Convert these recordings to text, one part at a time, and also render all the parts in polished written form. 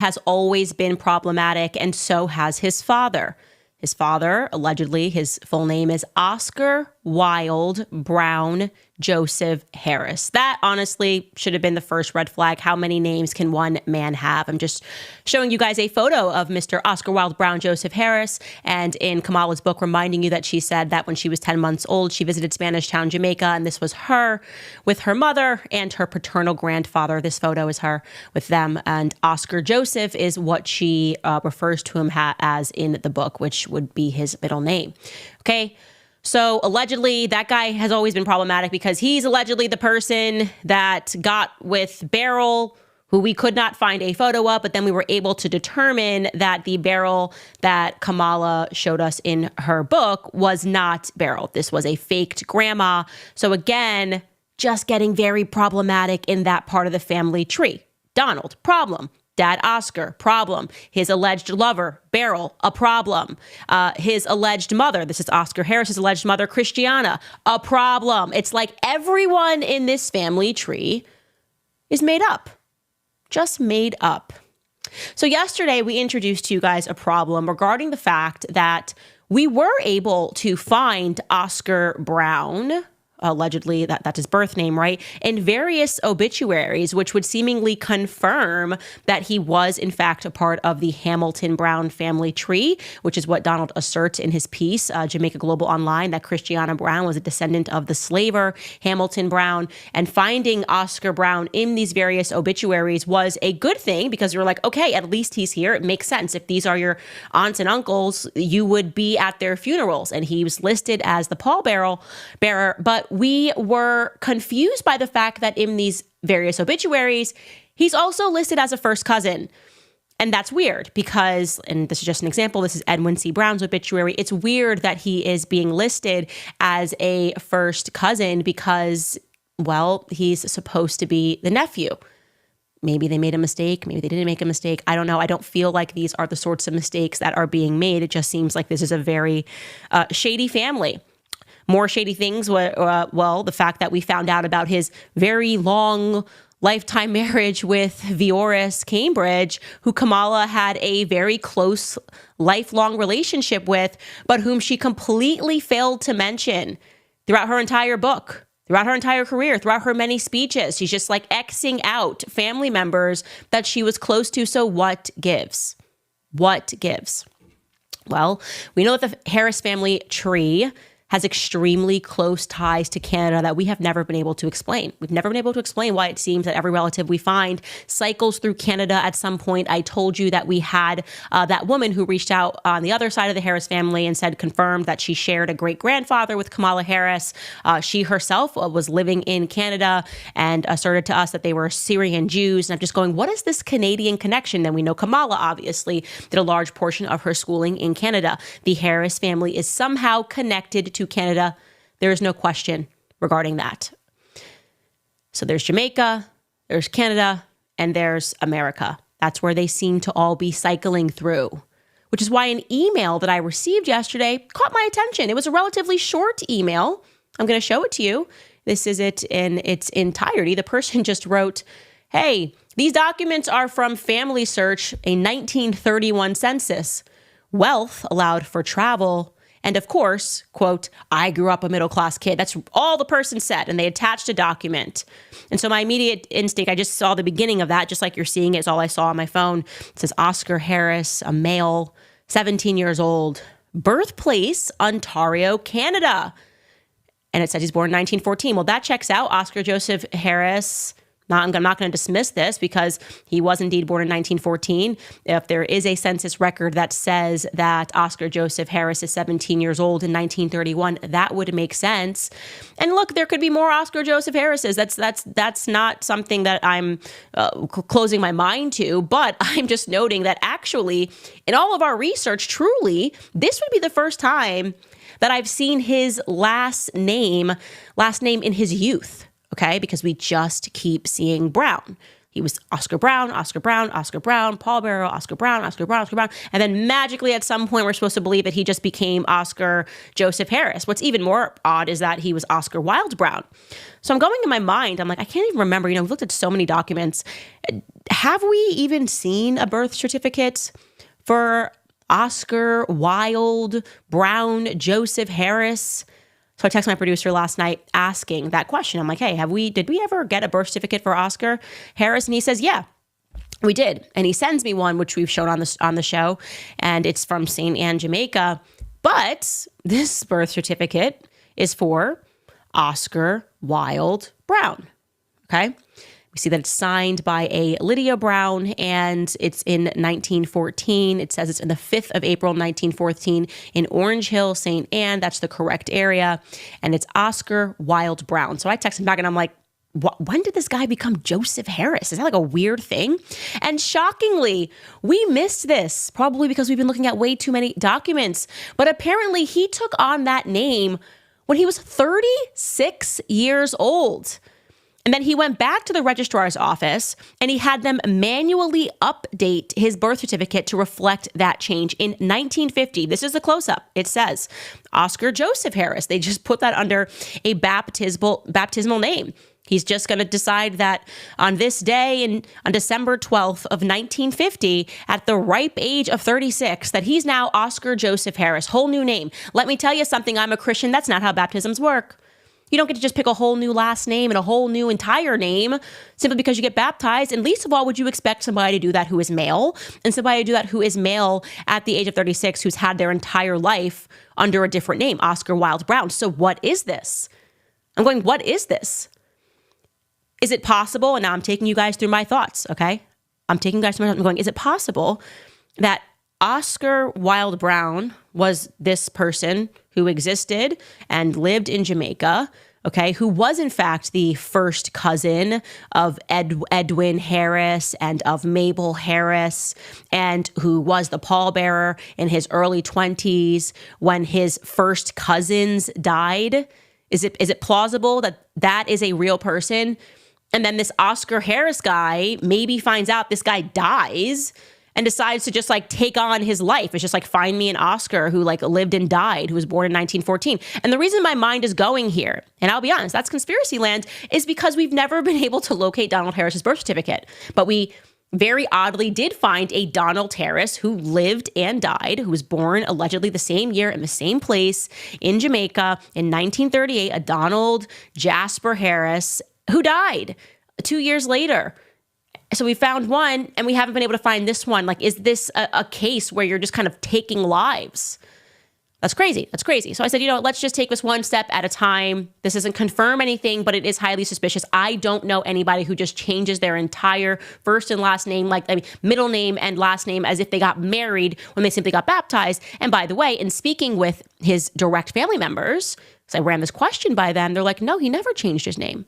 has always been problematic, and so has his father. His father, allegedly, his full name is Oscar Wilde Brown Joseph Harris. That honestly should have been the first red flag. How many names can one man have? I'm just showing you guys a photo of Mr. Oscar Wilde Brown Joseph Harris. And in Kamala's book, reminding you that she said that when she was 10 months old, she visited Spanish Town, Jamaica. And this was her with her mother and her paternal grandfather. This photo is her with them. And Oscar Joseph is what she refers to him as in the book, which would be his middle name. Okay. So allegedly, that guy has always been problematic because he's allegedly the person that got with Beryl, who we could not find a photo of, but then we were able to determine that the Beryl that Kamala showed us in her book was not Beryl. This was a faked grandma. So again, just getting very problematic in that part of the family tree. Donald, problem. Dad Oscar, problem. His alleged lover, Beryl, a problem. His alleged mother, this is Oscar Harris's alleged mother, Christiana, a problem. It's like everyone in this family tree is made up, just made up. So yesterday we introduced to you guys a problem regarding the fact that we were able to find Oscar Brown, allegedly that's his birth name, right, in various obituaries, which would seemingly confirm that he was in fact a part of the Hamilton Brown family tree, which is what Donald asserts in his piece, Jamaica Global Online, that Christiana Brown was a descendant of the slaver Hamilton Brown. And finding Oscar Brown in these various obituaries was a good thing because we were like, okay, at least he's here. It makes sense. If these are your aunts and uncles, you would be at their funerals. And he was listed as the pallbearer, but we were confused by the fact that in these various obituaries, he's also listed as a first cousin. And that's weird because, and this is just an example, this is Edwin C. Brown's obituary. It's weird that he is being listed as a first cousin because, well, he's supposed to be the nephew. Maybe they made a mistake. Maybe they didn't make a mistake. I don't know. I don't feel like these are the sorts of mistakes that are being made. It just seems like this is a very shady family. More shady things were, well, the fact that we found out about his very long lifetime marriage with Vioris Cambridge, who Kamala had a very close lifelong relationship with, but whom she completely failed to mention throughout her entire book, throughout her entire career, throughout her many speeches. She's just like Xing out family members that she was close to. So what gives? What gives? Well, we know that the Harris family tree has extremely close ties to Canada that we have never been able to explain. We've never been able to explain why it seems that every relative we find cycles through Canada at some point. I told you that we had that woman who reached out on the other side of the Harris family and said, confirmed that she shared a great-grandfather with Kamala Harris. She herself was living in Canada and asserted to us that they were Syrian Jews. And I'm just going, what is this Canadian connection? Then we know Kamala obviously did a large portion of her schooling in Canada. The Harris family is somehow connected to Canada. There is no question regarding that. So there's Jamaica, there's Canada, and there's America. That's where they seem to all be cycling through, which is why an email that I received yesterday caught my attention. It was a relatively short email. I'm going to show it to you. This is it in its entirety. The person just wrote, hey, these documents are from Family Search, a 1931 census. Wealth allowed for travel. And of course, quote, I grew up a middle-class kid. That's all the person said. And they attached a document. And so my immediate instinct, I just saw the beginning of that, just like you're seeing it, is all I saw on my phone. It says Oscar Harris, a male, 17 years old, birthplace, Ontario, Canada. And it says he's born in 1914. Well, that checks out. Oscar Joseph Harris. I'm not going to dismiss this because he was indeed born in 1914. If there is a census record that says that Oscar Joseph Harris is 17 years old in 1931, that would make sense. And look, there could be more Oscar Joseph Harrises. That's not something that I'm closing my mind to, but I'm just noting that actually, in all of our research, truly, this would be the first time that I've seen his last name in his youth. Okay, because we just keep seeing Brown. He was Oscar Brown, Oscar Brown, Oscar Brown, pallbearer, Oscar Brown, Oscar Brown, Oscar Brown. And then magically at some point, we're supposed to believe that he just became Oscar Joseph Harris. What's even more odd is that he was Oscar Wilde Brown. So I'm going in my mind, I'm like, I can't even remember, we've looked at so many documents. Have we even seen a birth certificate for Oscar Wilde Brown Joseph Harris? So I texted my producer last night asking that question. I'm like, hey, did we ever get a birth certificate for Oscar Harris? And he says, yeah, we did. And he sends me one, which we've shown on the show, and it's from St. Anne, Jamaica. But this birth certificate is for Oscar Wilde Brown. Okay. We see that it's signed by a Lydia Brown, and it's in 1914. It says it's in the 5th of April, 1914 in Orange Hill, St. Anne. That's the correct area. And it's Oscar Wilde Brown. So I texted him back and I'm like, when did this guy become Joseph Harris? Is that like a weird thing? And shockingly, we missed this, probably because we've been looking at way too many documents. But apparently he took on that name when he was 36 years old. And then he went back to the registrar's office and he had them manually update his birth certificate to reflect that change in 1950. This is a close-up. It says Oscar Joseph Harris. They just put that under a baptismal name. He's just going to decide that on this day on December 12th of 1950, at the ripe age of 36, that he's now Oscar Joseph Harris, whole new name. Let me tell you something. I'm a Christian. That's not how baptisms work. You don't get to just pick a whole new last name and a whole new entire name simply because you get baptized. And least of all, would you expect somebody to do that who is male, and somebody to do that who is male at the age of 36, who's had their entire life under a different name, Oscar Wilde Brown. So what is this? I'm going, what is this? Is it possible? And now I'm taking you guys through my thoughts, okay? I'm taking you guys through my thoughts. I'm going, is it possible that Oscar Wilde Brown was this person who existed and lived in Jamaica, okay, who was in fact the first cousin of Edwin Harris and of Mabel Harris, and who was the pallbearer in his early 20s when his first cousins died? Is it plausible that that is a real person? And then this Oscar Harris guy maybe finds out this guy dies and decides to just like take on his life. It's just like, find me an Oscar who like lived and died, who was born in 1914. And the reason my mind is going here, and I'll be honest, that's conspiracy land, is because we've never been able to locate Donald Harris's birth certificate. But we very oddly did find a Donald Harris who lived and died, who was born allegedly the same year in the same place in Jamaica in 1938, a Donald Jasper Harris who died 2 years later. So we found one and we haven't been able to find this one. Like, is this a case where you're just kind of taking lives? That's crazy. That's crazy. So I said, let's just take this one step at a time. This doesn't confirm anything, but it is highly suspicious. I don't know anybody who just changes their entire first and last name, middle name and last name, as if they got married when they simply got baptized. And by the way, in speaking with his direct family members, because I ran this question by them, they're like, no, he never changed his name.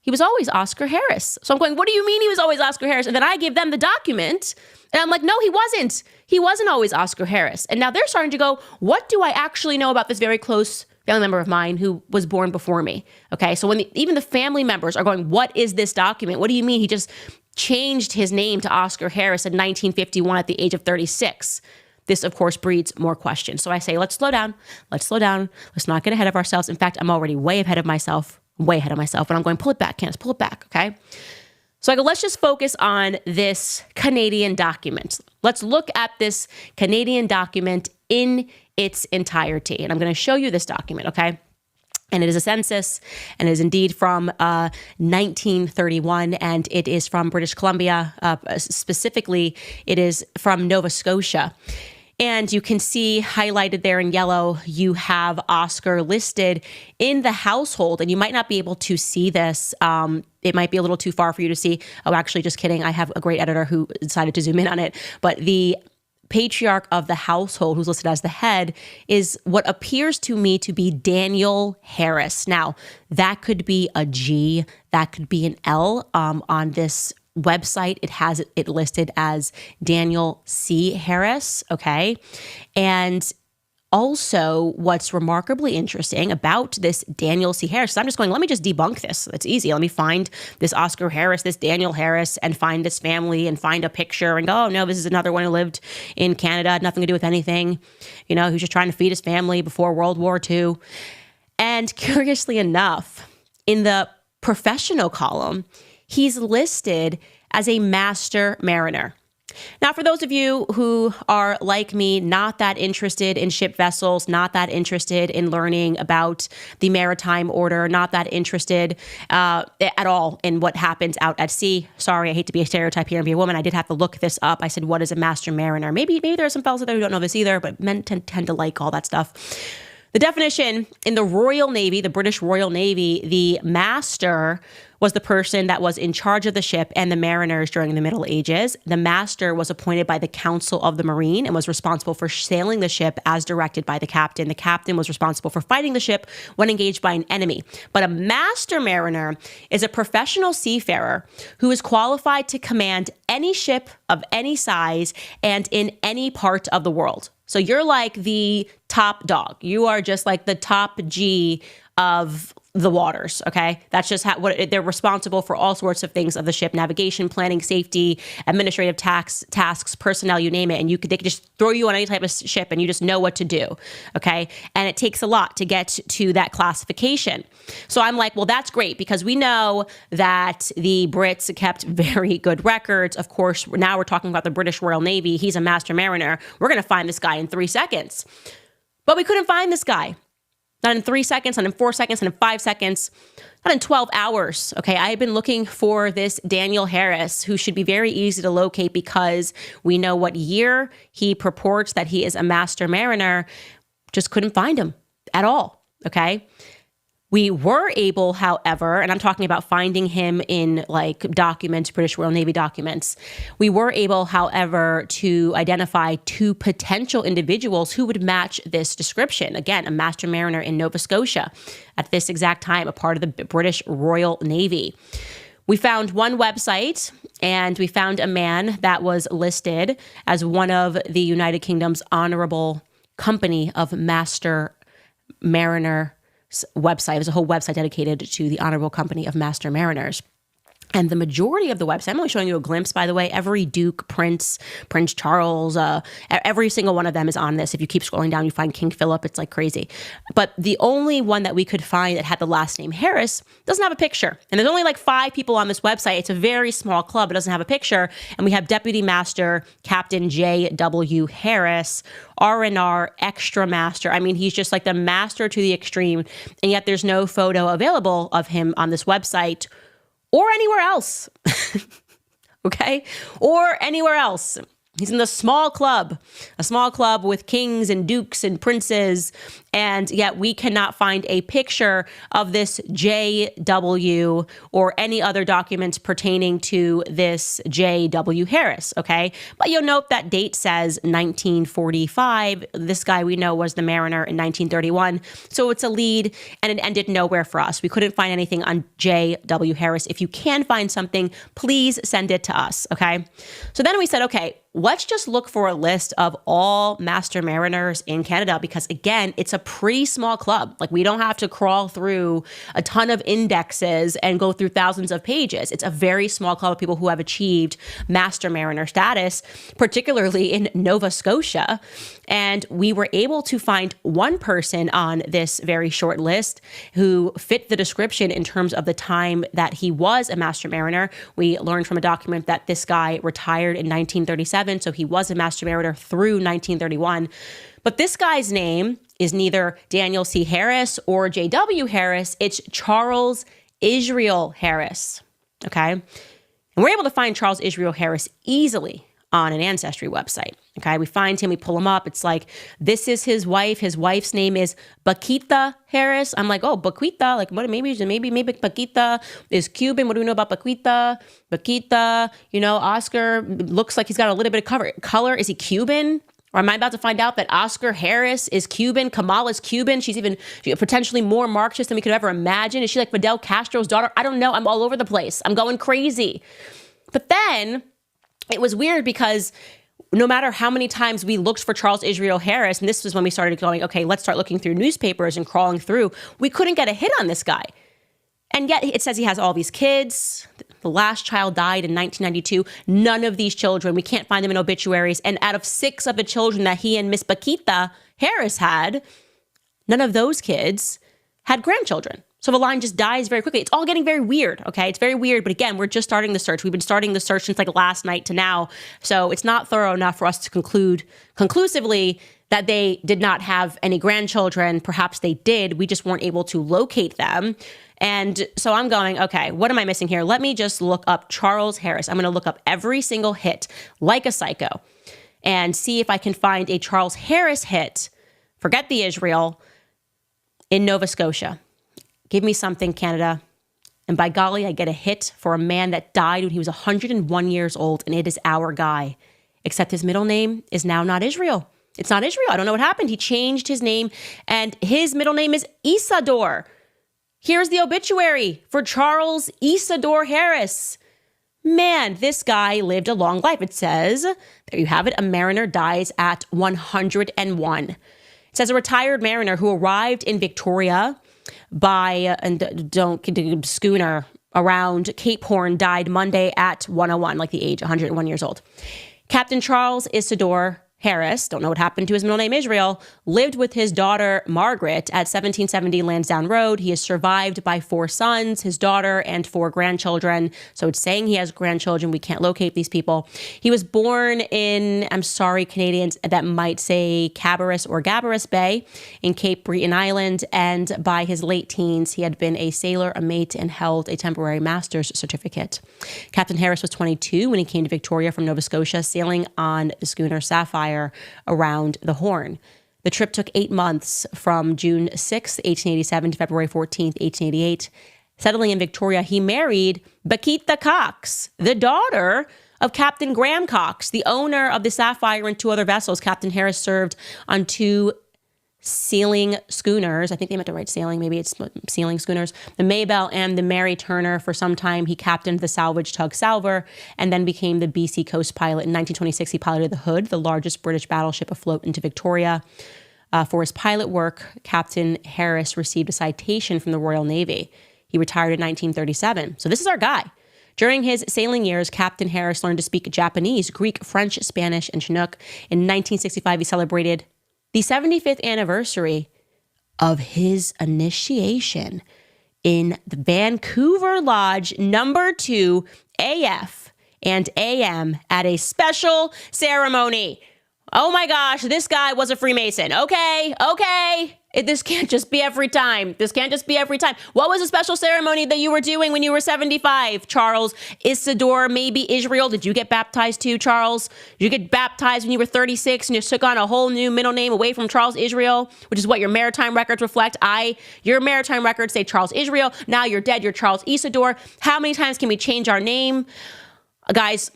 He was always Oscar Harris. So I'm going, what do you mean he was always Oscar Harris? And then I give them the document and I'm like, no, he wasn't. He wasn't always Oscar Harris. And now they're starting to go, what do I actually know about this very close family member of mine who was born before me? Okay. So when even the family members are going, what is this document? What do you mean he just changed his name to Oscar Harris in 1951 at the age of 36? This, of course, breeds more questions. So I say, let's slow down. Let's slow down. Let's not get ahead of ourselves. In fact, I'm already way ahead of myself. And I'm going, pull it back, Candace, pull it back, okay? So I go, let's just focus on this Canadian document. Let's look at this Canadian document in its entirety. And I'm going to show you this document, okay? And it is a census, and it is indeed from 1931, and it is from British Columbia. Specifically, it is from Nova Scotia. And you can see highlighted there in yellow, you have Oscar listed in the household, and you might not be able to see this. It might be a little too far for you to see. Oh, actually, just kidding. I have a great editor who decided to zoom in on it. But the patriarch of the household, who's listed as the head, is what appears to me to be Daniel Harris. Now, that could be a G, that could be an L on this website. It has it listed as Daniel C. Harris, okay? And Also, what's remarkably interesting about this Daniel C. Harris, I'm just going, let me just debunk this. It's easy. Let me find this Oscar Harris, this Daniel Harris, and find this family and find a picture and go, oh no, this is another one who lived in Canada, had nothing to do with anything. He was just trying to feed his family before World War II. And curiously enough, in the professional column, he's listed as a master mariner. Now, for those of you who are like me, not that interested in ship vessels, not that interested in learning about the maritime order, not that interested at all in what happens out at sea. Sorry, I hate to be a stereotype here and be a woman. I did have to look this up. I said, what is a master mariner? Maybe there are some fellas out there who don't know this either, but men tend to like all that stuff. The definition in the Royal Navy, the British Royal Navy, the master was the person that was in charge of the ship and the mariners during the Middle Ages. The master was appointed by the Council of the Marine and was responsible for sailing the ship as directed by the captain. The captain was responsible for fighting the ship when engaged by an enemy. But a master mariner is a professional seafarer who is qualified to command any ship of any size and in any part of the world. So you're like the top dog. You are just like the top G of the waters, okay? That's just they're responsible for all sorts of things of the ship: navigation, planning, safety, administrative tasks, personnel, you name it. And they could just throw you on any type of ship and you just know what to do, okay? And it takes a lot to get to that classification. So I'm like, well, that's great because we know that the Brits kept very good records. Of course, now we're talking about the British Royal Navy. He's a master mariner. We're going to find this guy in 3 seconds. But we couldn't find this guy. Not in 3 seconds, not in 4 seconds, not in 5 seconds, not in 12 hours. Okay, I have been looking for this Daniel Harris, who should be very easy to locate because we know what year he purports that he is a master mariner. Just couldn't find him at all. Okay. We were able, however, and I'm talking about finding him in like documents, British Royal Navy documents. We were able, however, to identify 2 potential individuals who would match this description. Again, a master mariner in Nova Scotia at this exact time, a part of the British Royal Navy. We found one website and we found a man that was listed as one of the United Kingdom's honorable company of master mariner website. There's a whole website dedicated to the Honorable Company of Master Mariners. And the majority of the website, I'm only showing you a glimpse, by the way, every Duke, Prince Charles, every single one of them is on this. If you keep scrolling down, you find King Philip. It's like crazy. But the only one that we could find that had the last name Harris doesn't have a picture. And there's only like 5 people on this website. It's a very small club. It doesn't have a picture. And we have Deputy Master Captain J.W. Harris, R&R Extra Master. I mean, he's just like the master to the extreme. And yet there's no photo available of him on this website or anywhere else, okay? Or anywhere else. He's in the small club, a small club with kings and dukes and princes, and yet we cannot find a picture of this J.W. or any other documents pertaining to this J.W. Harris, okay? But you'll note that date says 1945. This guy we know was the mariner in 1931, so it's a lead, and it ended nowhere for us. We couldn't find anything on J.W. Harris. If you can find something, please send it to us, okay? So then we said, okay, let's just look for a list of all master mariners in Canada because, again, it's a pretty small club. Like, we don't have to crawl through a ton of indexes and go through thousands of pages. It's a very small club of people who have achieved master mariner status, particularly in Nova Scotia. And we were able to find one person on this very short list who fit the description in terms of the time that he was a master mariner. We learned from a document that this guy retired in 1937, so he was a master mariner through 1931. But this guy's name is neither Daniel C. Harris or J.W. Harris. It's Charles Israel Harris, okay? And we're able to find Charles Israel Harris easily on an Ancestry website, okay? We find him, we pull him up. It's like, this is his wife. His wife's name is Paquita Harris. I'm like, oh, Paquita, like what? Maybe Paquita is Cuban. What do we know about Paquita? Paquita, Oscar looks like he's got a little bit of color. Is he Cuban? Or am I about to find out that Oscar Harris is Cuban? Kamala's Cuban. She's even potentially more Marxist than we could ever imagine. Is she like Fidel Castro's daughter? I don't know. I'm all over the place. I'm going crazy. But then it was weird because no matter how many times we looked for Charles Israel Harris, and this was when we started going, okay, let's start looking through newspapers and crawling through, we couldn't get a hit on this guy. And yet it says he has all these kids. The last child died in 1992. None of these children, we can't find them in obituaries. And out of 6 of the children that he and Miss Baquita Harris had, none of those kids had grandchildren. So the line just dies very quickly. It's all getting very weird, okay? It's very weird. But again, we're just starting the search. We've been starting the search since like last night to now. So it's not thorough enough for us to conclude conclusively that they did not have any grandchildren. Perhaps they did. We just weren't able to locate them. And so I'm going, okay, what am I missing here? Let me just look up Charles Harris. I'm going to look up every single hit like a psycho and see if I can find a Charles Harris hit. Forget the Israel in Nova Scotia. Give me something, Canada. And by golly, I get a hit for a man that died when he was 101 years old, and it is our guy. Except his middle name is now not Israel. It's not Israel. I don't know what happened. He changed his name, and his middle name is Isador. Here's the obituary for Charles Isador Harris. Man, this guy lived a long life. It says, there you have it, a mariner dies at 101. It says a retired mariner who arrived in Victoria by schooner around Cape Horn died Monday at 101, like the age, 101 years old. Captain Charles Isador Harris, don't know what happened to his middle name Israel, lived with his daughter Margaret at 1770 Lansdowne Road. He is survived by 4 sons, his daughter, and 4 grandchildren. So it's saying he has grandchildren. We can't locate these people. He was born in, I'm sorry, Canadians that might say Cabarrus or Gabarus Bay in Cape Breton Island. And by his late teens, he had been a sailor, a mate, and held a temporary master's certificate. Captain Harris was 22 when he came to Victoria from Nova Scotia, sailing on the schooner Sapphire around the Horn. The trip took 8 months from June 6, 1887 to February 14, 1888. Settling in Victoria, he married Baquita Cox, the daughter of Captain Graham Cox, the owner of the Sapphire and 2 other vessels. Captain Harris served on 2 sealing schooners. I think they meant to write sailing. Maybe it's sealing schooners. The Maybelle and the Mary Turner. For some time, he captained the salvage tug Salver and then became the BC Coast pilot. In 1926, he piloted the Hood, the largest British battleship afloat into Victoria. For his pilot work, Captain Harris received a citation from the Royal Navy. He retired in 1937. So this is our guy. During his sailing years, Captain Harris learned to speak Japanese, Greek, French, Spanish, and Chinook. In 1965, he celebrated the 75th anniversary of his initiation in the Vancouver Lodge number 2 AF and AM at a special ceremony. Oh my gosh, this guy was a Freemason. Okay. This can't just be every time. What was a special ceremony that you were doing when you were 75, Charles Isador, maybe Israel? Did you get baptized too, Charles? Did you get baptized when you were 36 and you took on a whole new middle name away from Charles Israel, which is what your maritime records reflect? Your maritime records say Charles Israel. Now you're dead. You're Charles Isador. How many times can we change our name? Guys,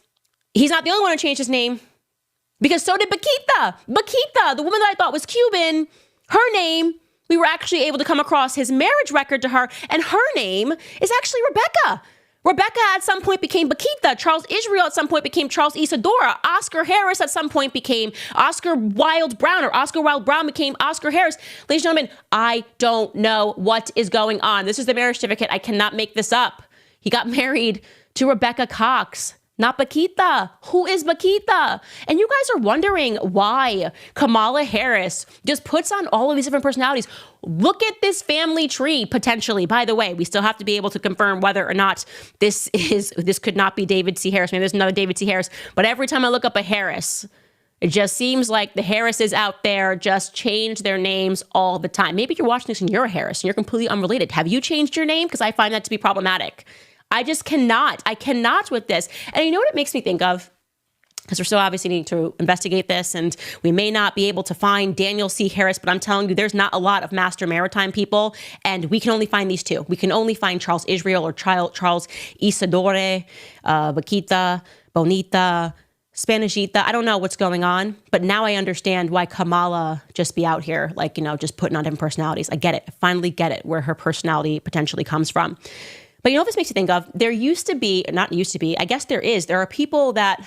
he's not the only one who changed his name. Because so did Baquita, the woman that I thought was Cuban. Her name, we were actually able to come across his marriage record to her, and her name is actually Rebecca. Rebecca at some point became Baquita. Charles Israel at some point became Charles Isadora. Oscar Harris at some point became Oscar Wilde Brown, or Oscar Wilde Brown became Oscar Harris. Ladies and gentlemen, I don't know what is going on. This is the marriage certificate. I cannot make this up. He got married to Rebecca Cox. Not Baquita. Who is Baquita? And you guys are wondering why Kamala Harris just puts on all of these different personalities. Look at this family tree, potentially. By the way, we still have to be able to confirm whether or not this could not be David C. Harris. Maybe there's another David C. Harris. But every time I look up a Harris, it just seems like the Harrises out there just change their names all the time. Maybe you're watching this and you're a Harris and you're completely unrelated. Have you changed your name? Because I find that to be problematic. I just cannot. I cannot with this. And you know what it makes me think of? Because we're still obviously needing to investigate this, and we may not be able to find Daniel C. Harris, but I'm telling you, there's not a lot of master maritime people, and we can only find these 2. We can only find Charles Israel or Charles Isadore, Baquita, Bonita, Spanishita. I don't know what's going on, but now I understand why Kamala just be out here, just putting on different personalities. I get it. I finally get it, where her personality potentially comes from. But you know what this makes you think of? There used to be, not used to be, I guess there are people that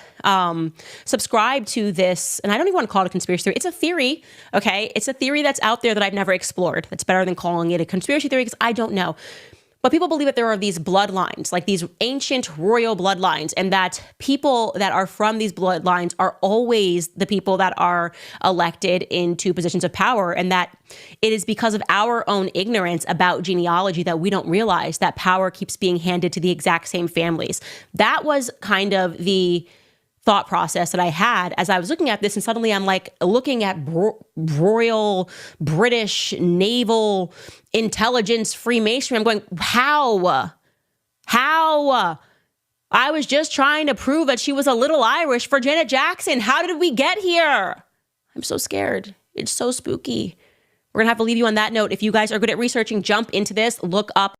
subscribe to this, and I don't even want to call it a conspiracy theory. It's a theory, okay? It's a theory that's out there that I've never explored. That's better than calling it a conspiracy theory because I don't know. But people believe that there are these bloodlines, like these ancient royal bloodlines, and that people that are from these bloodlines are always the people that are elected into positions of power, and that it is because of our own ignorance about genealogy that we don't realize that power keeps being handed to the exact same families. That was kind of the thought process that I had as I was looking at this, and suddenly I'm like looking at royal British naval intelligence Freemasonry. I'm going, how? I was just trying to prove that she was a little Irish for Janet Jackson. How did we get here? I'm so scared. It's so spooky. We're gonna have to leave you on that note. If you guys are good at researching, jump into this, look up